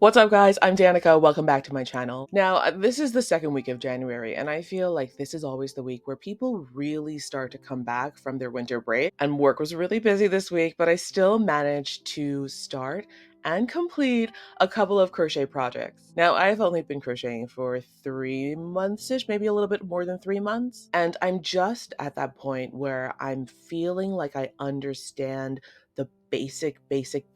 What's up guys, I'm Danica, welcome back to my channel. Now, this is the second week of January and I feel like this is always the week where people really start to come back from their winter break, and work was really busy this week, but I still managed to start and complete a couple of crochet projects. Now, I've only been crocheting for 3 months-ish, maybe a little bit more than 3 months, and I'm just at that point where I'm feeling like I understand the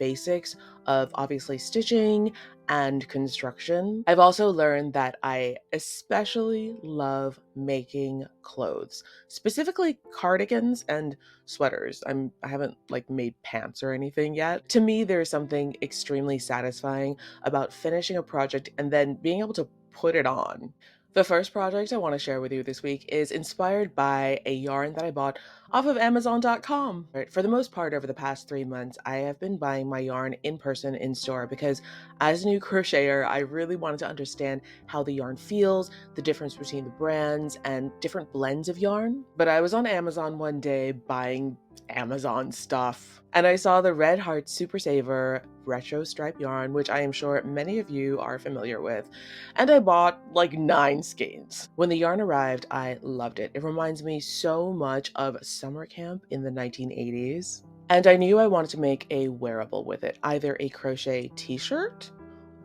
basics of obviously stitching and construction. I've also learned that I especially love making clothes, specifically cardigans and sweaters. I haven't like made pants or anything yet. To me, there's something extremely satisfying about finishing a project and then being able to put it on. The first project I want to share with you this week is inspired by a yarn that I bought off of Amazon.com. Right, for the most part, over the past 3 months, I have been buying my yarn in person in store because as a new crocheter, I really wanted to understand how the yarn feels, the difference between the brands, and different blends of yarn. But I was on Amazon one day buying Amazon stuff, and I saw the Red Heart Super Saver retro stripe yarn, which I am sure many of you are familiar with, and I bought like 9 skeins. When the yarn arrived, I loved it. It reminds me so much of summer camp in the 1980s. And I knew I wanted to make a wearable with it, either a crochet t-shirt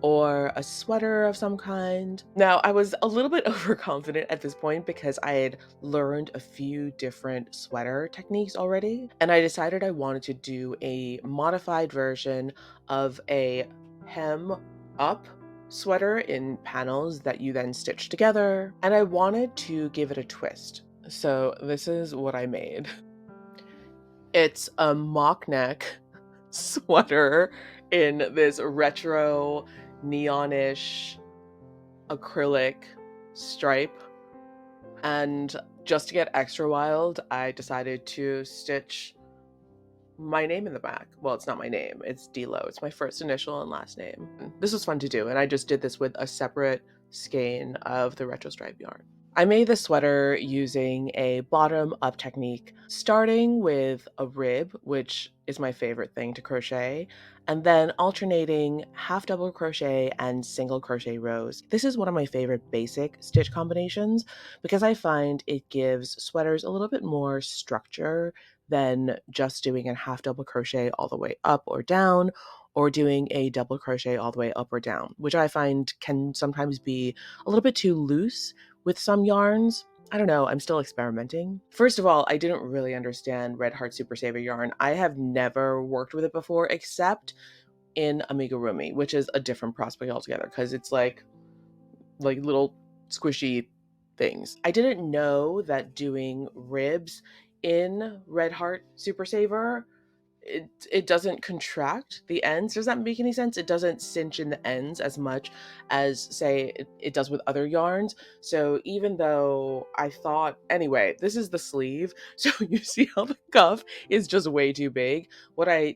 or a sweater of some kind. Now, I was a little bit overconfident at this point because I had learned a few different sweater techniques already, and I decided I wanted to do a modified version of a hem up sweater in panels that you then stitch together, and I wanted to give it a twist. So this is what I made. It's a mock neck sweater in this retro neonish acrylic stripe, and just to get extra wild, I decided to stitch my name in the back. Well, it's not my name, it's D'Lo. It's my first initial and last name. This was fun to do, and I just did this with a separate skein of the retro stripe yarn. I made the sweater using a bottom up technique, starting with a rib, which is my favorite thing to crochet, and then alternating half double crochet and single crochet rows. This is one of my favorite basic stitch combinations because I find it gives sweaters a little bit more structure than just doing a half double crochet all the way up or down, or doing a double crochet all the way up or down, which I find can sometimes be a little bit too loose with some yarns. I don't know, I'm still experimenting. First of all, I didn't really understand Red Heart Super Saver yarn. I have never worked with it before except in amigurumi, which is a different prospect altogether because it's like little squishy things. I didn't know that doing ribs in Red Heart Super Saver, it doesn't contract the ends. Does that make any sense? It doesn't cinch in the ends as much as, say, it does with other yarns. So even though I thought, anyway, this is the sleeve. So you see how the cuff is just way too big. What I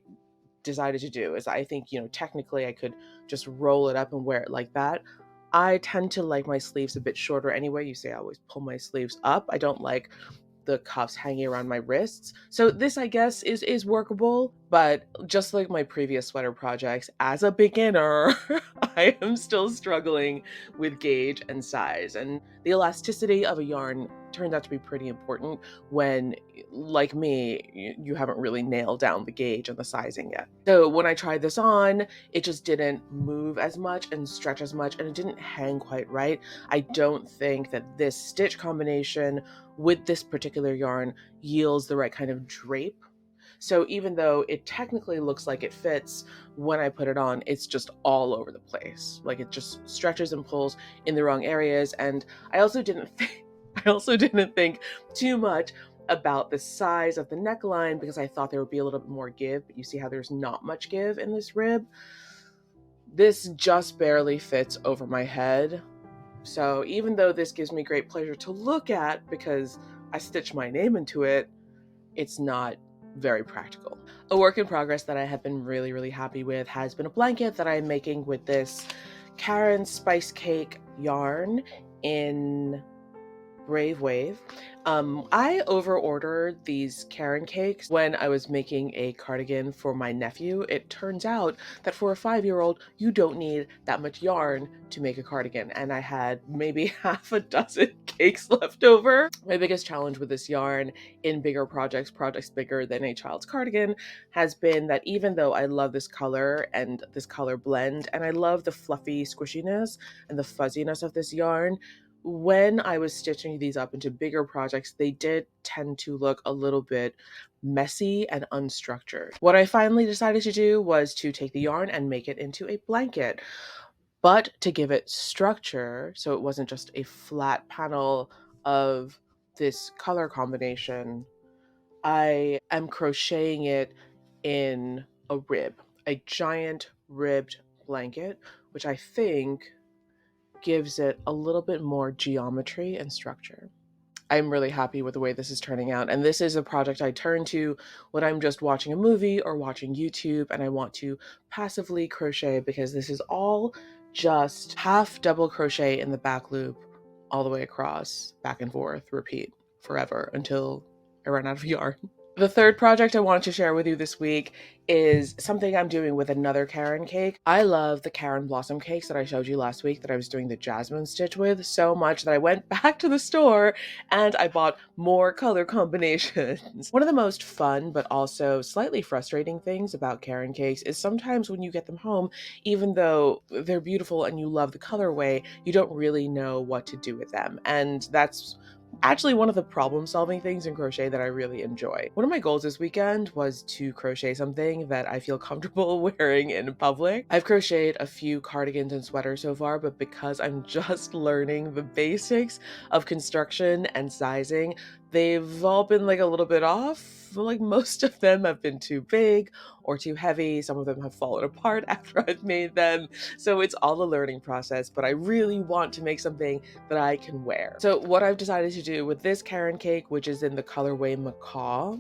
decided to do is I think, technically I could just roll it up and wear it like that. I tend to like my sleeves a bit shorter anyway. You say I always pull my sleeves up. I don't like the cuffs hanging around my wrists. So this, I guess, is workable, but just like my previous sweater projects, as a beginner, I am still struggling with gauge and size. And the elasticity of a yarn turns out to be pretty important when, like me, you haven't really nailed down the gauge and the sizing yet. So when I tried this on, it just didn't move as much and stretch as much, and it didn't hang quite right. I don't think that this stitch combination with this particular yarn yields the right kind of drape. So even though it technically looks like it fits, when I put it on, it's just all over the place. Like it just stretches and pulls in the wrong areas. And I also didn't think too much about the size of the neckline because I thought there would be a little bit more give, but you see how there's not much give in this rib. This just barely fits over my head. So even though this gives me great pleasure to look at because I stitched my name into it, it's not very practical. A work in progress that I have been really, really happy with has been a blanket that I'm making with this Caron Spice Cake yarn in Brave Wave. I over-ordered these Caron cakes when I was making a cardigan for my nephew. It turns out that for a 5-year-old, you don't need that much yarn to make a cardigan, and I had maybe half a dozen cakes left over. My biggest challenge with this yarn in bigger projects bigger than a child's cardigan, has been that even though I love this color and this color blend, and I love the fluffy squishiness and the fuzziness of this yarn, when I was stitching these up into bigger projects, they did tend to look a little bit messy and unstructured. What I finally decided to do was to take the yarn and make it into a blanket, but to give it structure so it wasn't just a flat panel of this color combination. I am crocheting it in a rib, a giant ribbed blanket, which I think gives it a little bit more geometry and structure. I'm really happy with the way this is turning out. And this is a project I turn to when I'm just watching a movie or watching YouTube and I want to passively crochet, because this is all just half double crochet in the back loop all the way across, back and forth, repeat forever until I run out of yarn. The third project I wanted to share with you this week is something I'm doing with another Caron cake. I love the Caron Blossom cakes that I showed you last week that I was doing the jasmine stitch with so much that I went back to the store and I bought more color combinations. One of the most fun but also slightly frustrating things about Caron cakes is sometimes when you get them home, even though they're beautiful and you love the colorway, you don't really know what to do with them. And that's actually one of the problem-solving things in crochet that I really enjoy. One of my goals this weekend was to crochet something that I feel comfortable wearing in public. I've crocheted a few cardigans and sweaters so far, but because I'm just learning the basics of construction and sizing, they've all been like a little bit off. Like most of them have been too big or too heavy. Some of them have fallen apart after I've made them. So it's all a learning process, but I really want to make something that I can wear. So what I've decided to do with this Caron cake, which is in the colorway Macaw,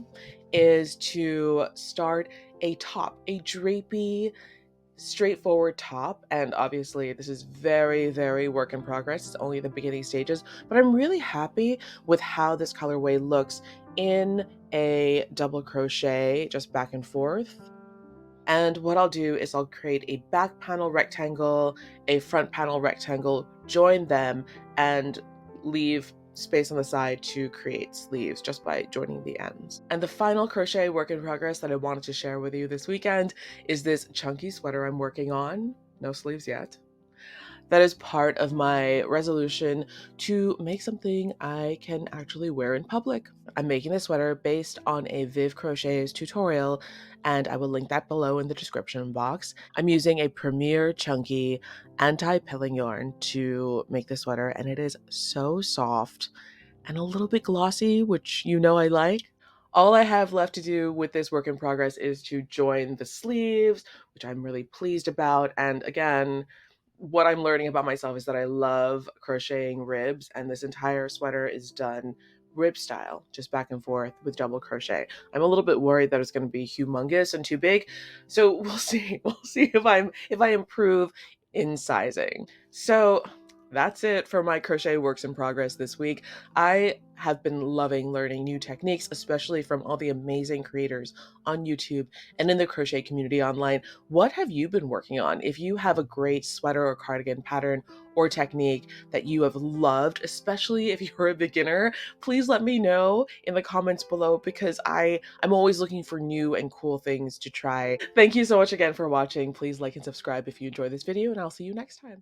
is to start a top, a drapey, straightforward top. And obviously this is very, very work in progress. It's only the beginning stages, but I'm really happy with how this colorway looks in a double crochet, just back and forth. And what I'll do is I'll create a back panel rectangle, a front panel rectangle, join them, and leave space on the side to create sleeves just by joining the ends. And the final crochet work in progress that I wanted to share with you this weekend is this chunky sweater I'm working on. No sleeves yet. That is part of my resolution to make something I can actually wear in public. I'm making this sweater based on a Viv Crochet's tutorial, and I will link that below in the description box. I'm using a Premier Chunky anti-pilling yarn to make this sweater, and it is so soft and a little bit glossy, which you know I like. All I have left to do with this work in progress is to join the sleeves, which I'm really pleased about. And again, what I'm learning about myself is that I love crocheting ribs, and this entire sweater is done rib style, just back and forth with double crochet. I'm a little bit worried that it's going to be humongous and too big, so we'll see. We'll see if I improve in sizing. So that's it for my crochet works in progress this week. I have been loving learning new techniques, especially from all the amazing creators on YouTube and in the crochet community online. What have you been working on? If you have a great sweater or cardigan pattern or technique that you have loved, especially if you're a beginner, please let me know in the comments below, because I'm always looking for new and cool things to try. Thank you so much again for watching. Please like and subscribe if you enjoyed this video, and I'll see you next time.